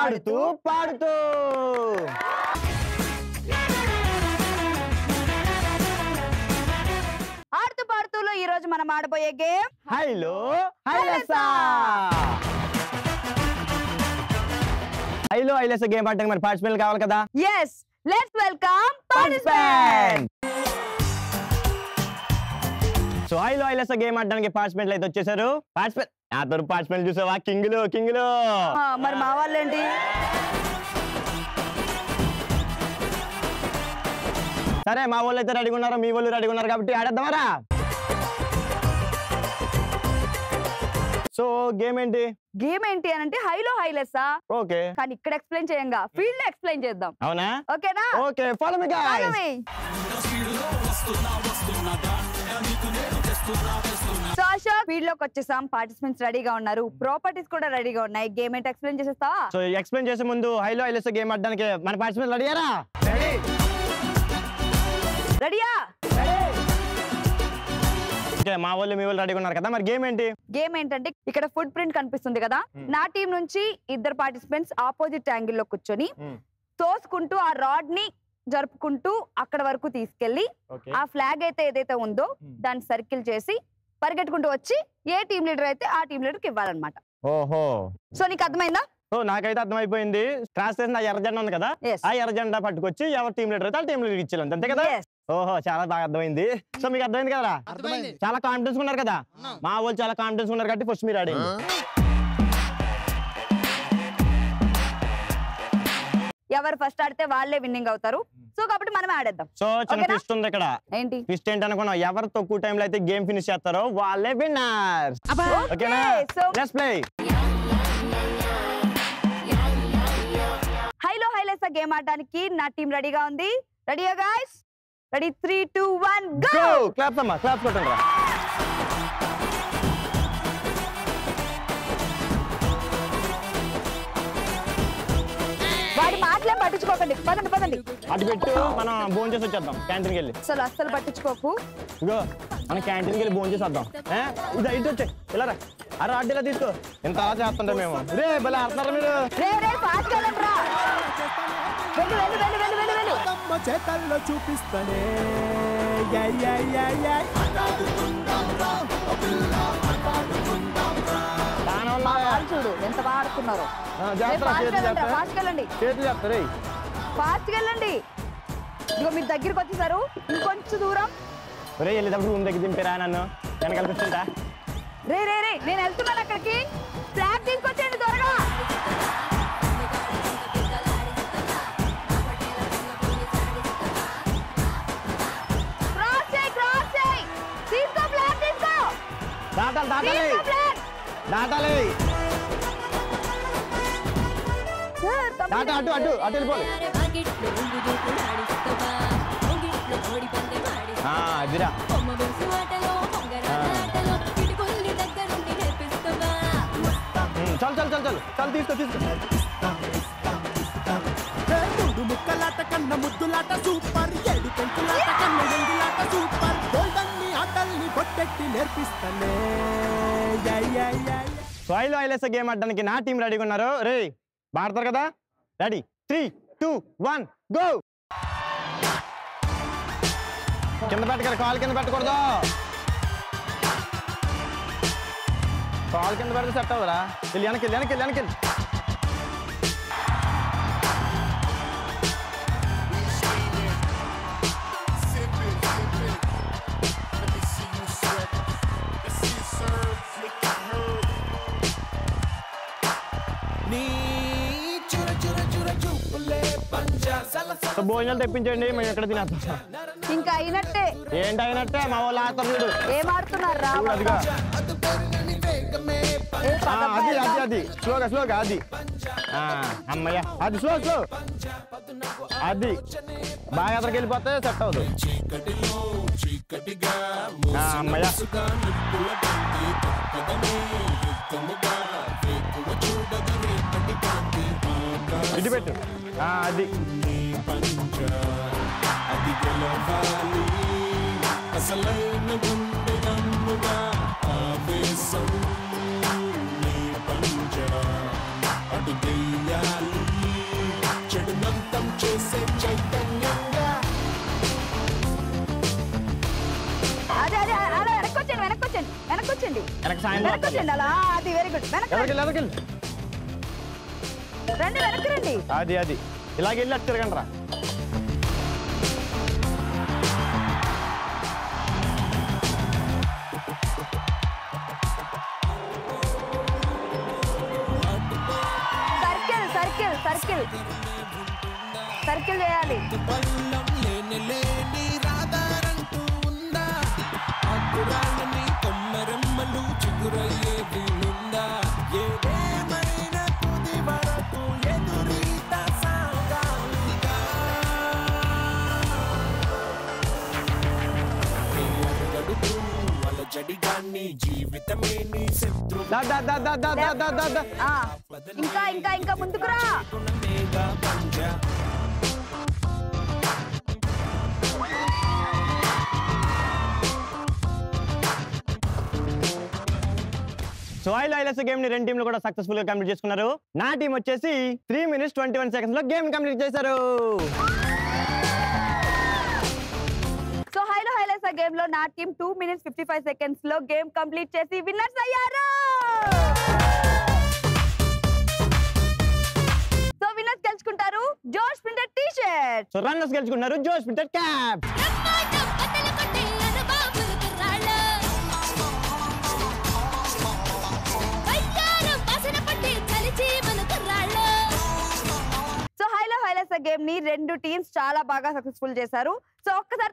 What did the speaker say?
ఆడుతూ పాడుతూ. ఆడుతూ పాడుతూలో ఈ రోజు మనం ఆడబోయే గేమ్ హైలో హైలెసా. హైలో హైలెసా గేమ్ ఆడడానికి మరి పార్టిసిపెంట్ కావాలి కదా. yes let's welcome participants. So హైలో హైలెసా గేమ్ ఆడడానికి పార్టిసిపెంట్లు అయితే వచ్చేసారు. పార్టిసిపెంట్ చూసావా, కింగులు. మరి మా వాళ్ళు ఏంటి? సరే, మా వాళ్ళు అయితే రెడీగా ఉన్నారు, మీ వాళ్ళు రెడీగా ఉన్నారు కాబట్టి ఆడేద్దామరా. సో గేమ్ ఏంటి అని అంటే హైలో హైలెసా. ఓకే, కానీ ఇక్కడ ఎక్స్ప్లెయిన్ చేయంగా, ఫీల్డ్ లో ఎక్స్ప్లెయిన్ చేద్దాం. అవునా? ఓకేనా? Okay, follow me guys. So Ashok, field లోకి వచ్చేసాం. పార్టిసిపెంట్స్ రెడీగా ఉన్నారు, ప్రాపర్టీస్ కూడా రెడీగా ఉన్నాయి. గేమ్ ఏంటి ఎక్స్ప్లెయిన్ చేసేస్తావా? సో ఎక్స్ప్లెయిన్ చేసే ముందు హైలో హైలెసా గేమ్ ఆడడానికి మన పార్టిసిపెంట్ రెడీయారా? రెడీయా? ఓకే, మా వాళ్ళు మీ వాళ్ళు రెడీగా ఉన్నారు కదా. మరి గేమ్ ఏంటి? గేమ్ ఏంటంటే ఇక్కడ ఫుట్ ప్రింట్ కనిపిస్తుంది కదా, నా టీం నుంచి ఇద్దరు పార్టిసిపెంట్స్ ఆపోజిట్ యాంగిల్ లో కూర్చొని తోసుకుంటూ ఆ రాడ్ ని జరుపుకుంటూ అక్కడ వరకు తీసుకెళ్లి ఆ ఫ్లాగ్ అయితే ఏదైతే ఉందో దాన్ని సర్కిల్ చేసి పరిగెట్టుకుంటూ వచ్చి ఏ టీం లీడర్ అయితే ఆ టీం లీడర్ కి ఇవ్వాలన్నమాట. ఓహో, సో నీకు అర్థమైందా? సో నాకైతే అర్థమైపోయింది. క్రాస్ చేసిన ఎర్ర జెండా ఉంది కదా, ఆ ఎర్ర జెండా పట్టుకొచ్చి ఎవరు టీం లీడర్ అయితే ఆ టీం లీడర్ ఇచ్చేయాలి, అంతే కదా? ఓహో, చాలా బాగా అర్థమైంది. సో మీకు అర్థమైంది కదా? చాలా కాన్ఫిడెన్స్ ఉన్నారు కదా. మా వాళ్ళు చాలా కాన్ఫిడెన్స్ ఉన్నారు కాబట్టి ఫస్ట్ మీరు ఆడండి. ఎవరు ఫస్ట్ ఆడితే వాళ్ళే విన్నింగ్ అవుతారు. సో కాబట్టి మనం ఆడేద్దాం. సో చిన్న ట్విస్ట్ ఉంది ఇక్కడ. ఏంటి ట్విస్ట్ ఏంటి అనుకున్నావు? ఎవరు తక్కువ టైంలో అయితే గేమ్ ఫినిష్ చేస్తారో వాళ్ళే విన్నర్స్. ఓకేనా? Let's play. హైలో హైలెసా గేమ్ ఆడడానికి నా టీం రెడీగా ఉంది. రెడీయా గైస్? Ready 3 2 1 go. క్లాప్స్ అమ్మా, క్లాప్స్ కొట్టండి రా. వాడి మాటలే పట్టించుకోకండి, పదండి. అటు పెట్టు, మనం భోజనం చేసి వచ్చేద్దాం క్యాంటీన్కి వెళ్ళి. అస్సలు పట్టించుకోకు. ఇగో మనం క్యాంటీన్కి వెళ్ళి భోజనం చేసి వద్దాం. ఇది ఇటు వచ్చే ఇలా రా. అరే అడ్డు ఇలా తీసుకో. ఎంత అలా చేస్తుంటాం మేము. రే భలే ఆడుతున్నారా మీరు. చేతల్లో చూపిస్తానే. చూడు ఎంత బాగా ఆడుతున్నారో. ఫాస్ట్ వెళ్ళండి. ఇదిగో మీరు దగ్గరికి వచ్చేసారు, ఇంకొంచెం దూరం. రే వెళ్ళేటప్పుడు రూమ్ దగ్గర దింపారా నన్ను? నేను కల్పిస్తుంటా. రే నేను వెళ్తున్నాను అక్కడికి. ఫ్లాగ్ తీసుకొచ్చేయండి త్వరగా. దాటాలి. అటు వెళ్ళిపోవాలి. అదిరా చల్ తీసుకో. మూడు ముక్కలాట కన్న ముద్దులాట సూపర్. 7 పెంకులాట కన్న ఎంగులాట సూపర్. గోల్డన్ని ఆటల్ని కొట్టెట్టి నేర్పిస్తానే. హైలో హైలెసా గేమ్ ఆడడానికి నా టీం రెడీగా ఉన్నారు. రే బాడతారు కదా? Ready 3 2 1 go. కింద పెట్టగలరు, కాలు కింద పెట్టకూడదు. కాలు కింద పెడితే సెట్ అవ్వరా? వెళ్ళి వెనకెళ్ళి. భోజనాలు తెప్పించండి, మేము ఎక్కడ తినేస్తాం. ఇంకా అయినట్టే. ఏంటి అయినట్టే? మా వాళ్ళు ఆడుతున్నారు. ఏం ఆడుతున్నారు? అదిగా అది స్లోగా అది. అమ్మయ్య, అది స్లో అది బాగా ఎదరికి వెళ్ళిపోతే సెట్ అవ్వదు. అమ్మయ్య, ఇటు పెట్టు. అది అసలైన గుండె నమ్ముగా ఆవేశం నీ పంజ అటు దెయ్యాలు రండి వెనక్కి సాయం వెనక్కి వచ్చేయండి అలా అది వెరీ గుడ్ వెనక్కి రండి వెనక్కి రండి అది ఇలాగ వెళ్ళి అటు తిరగండి రా సర్కిల్ సర్కిల్ సర్కిల్ చేయాలి ఇంకా ఇంకా ఇంకా ముందుకురా సో ఐలైలస్ గేమ్ ని రెండు టీంలు కూడా సక్సెస్ఫుల్ గా కంప్లీట్ చేసుకున్నారు నా టీం వచ్చేసి 3 minutes 21 seconds లో గేమ్ కంప్లీట్ చేశారు సో హైలైలస్ గేమ్ లో నా టీం 2 minutes 55 seconds లో గేమ్ కంప్లీట్ చేసి విన్నర్స్ అయ్యారు సో విన్నర్స్ గెలుచుకుంటారు జోష్ printed T shirt so runners గెలుచుకున్నారు జోష్ ప్రింటెడ్ క్యాప్ గేమ్ ని రెండు టీమ్స్ చాలా బాగా సక్సెస్ఫుల్ చేశారు సో ఒక్కసారి